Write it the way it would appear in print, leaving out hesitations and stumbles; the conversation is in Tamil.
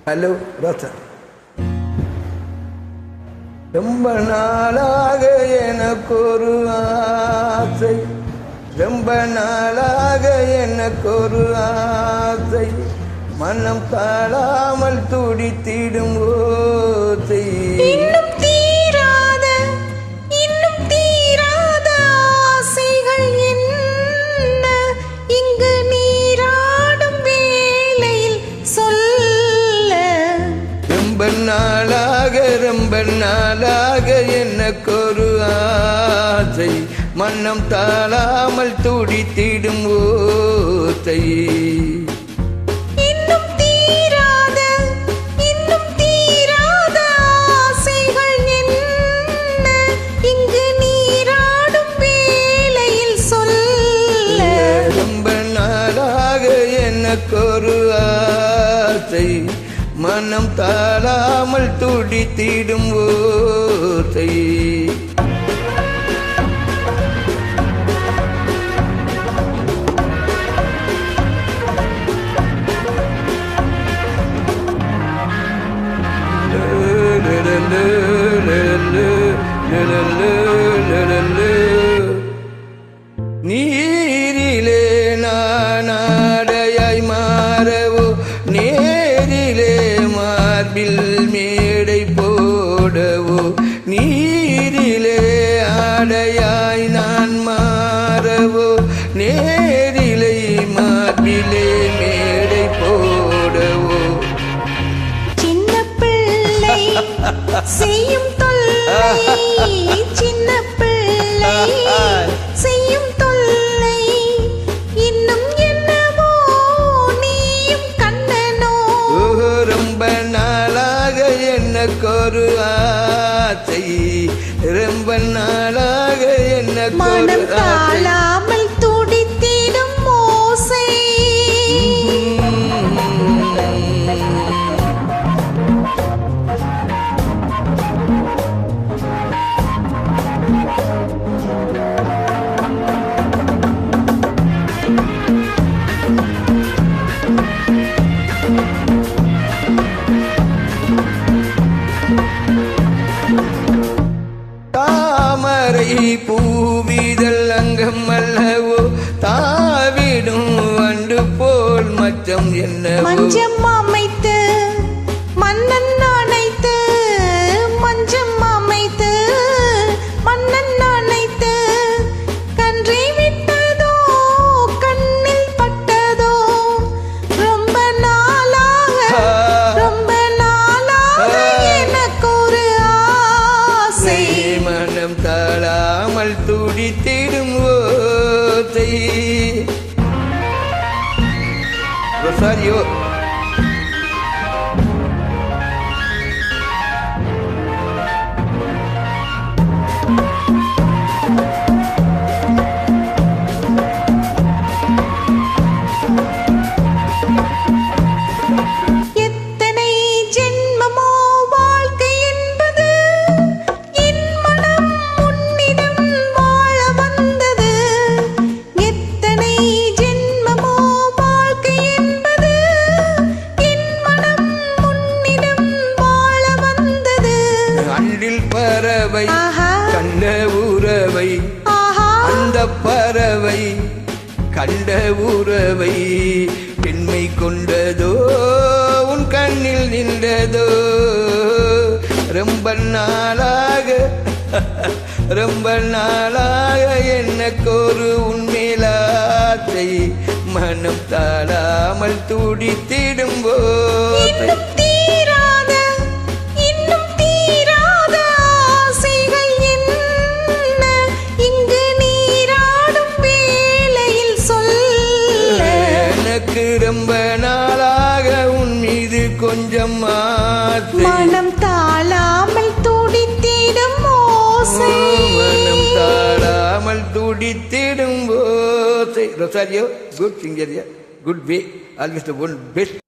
ஹலோ ரோசா. ரொம்ப நாளாக எனக்கு ஒரு ஆசை, ரொம்ப நாளாக எனக்கு ஒரு ஆசை, மனம் தாழாமல் துடித்திடும் ஓசை. இன்னும் தீராத ஆசைகள் என்ன இங்கு நீராடும் வேளையில் சொல்ல. ரொம்ப நாளாக எனக்கு ஒரு ஆசை, மனம் தாழாமல் துடித்திடும் ஓசை. இன்னும் தீராத ஆசைகள் என்ன இங்கு நீராடும் வேளையில் சொல்ல. ரொம்ப நாளாக எனக்கு ஒரு ஆசை, மனம் தாழாமல் துடித்திடும் ஓசை. நீரிலே நான் ஆடையாய் மாறவோ, நேரிலே மார்பில் மேடை போடவோ. நீரிலே ஆடையாய் நான் மாறவோ, நேரிலே மார்பிலே மேடை போடவோ. சின்ன பிள்ளை செய்யும் தொல்லை, சின்ன பிள்ளை செய்யும் தொல்லை, இன்னும் என்னவோ நீயும் கண்ணனோ. ரொம்ப நாளாக எனக்கு ஒரு ஆசை, ரொம்ப நாளாக எனக்கு மனம் ஒரு ஆசை. தாழாமல் துடித்திடும் ஓசை. தாமரை பூவிதழ் அங்கம் அல்லவோ, தாவிடும் வண்டு போல் மச்சம் என்னவோ. மஞ்சம் அமைத்து மன்னன் அணைத்து, மஞ்சம் அமைத்து மன்னன் அணைத்து, கன்றை விட்டதோ கண்ணில் பட்டதோ. ரொம்ப நாளாக எனக்கு ஒரு ஆசை, மனம் தாழாமல் துடித்திடும் ஓசை. ரொசாரியோ. எத்தனை ஜென்மமோ வாழ்க்கை என்பது, என் மனம் உன்னிடம் வாழ வந்தது. எத்தனை ஜென்மமோ வாழ்க்கை என்பது, என் மனம் உன்னிடம் வாழ வந்தது. அன்றில் பறவை ஆஹா. கண்ட உறவை, ஆஹா. அந்த பறவை கண்ட உறவை பெண்மை கொண்டதோ, உன் கண்ணில் நின்றதோ. ரொம்ப நாளாக எனக்கு ஒரு உண்மையிலாத்தை, மனம் தாழாமல் துடித்திடும் போது. இன்னும் தீராத ஆசைகள் என்ன இங்கு நீராடும் வேளையில் சொல்ல. எனக்கு ரொம்ப நாளாக உன் மீது கொஞ்சம் ஆசை, மனம் தாழாமல் துடித்திடும் ஓசை. மனம் தாழாமல் துடித்திடும் ஓசை. Rosario, good singer, good way, always the one best.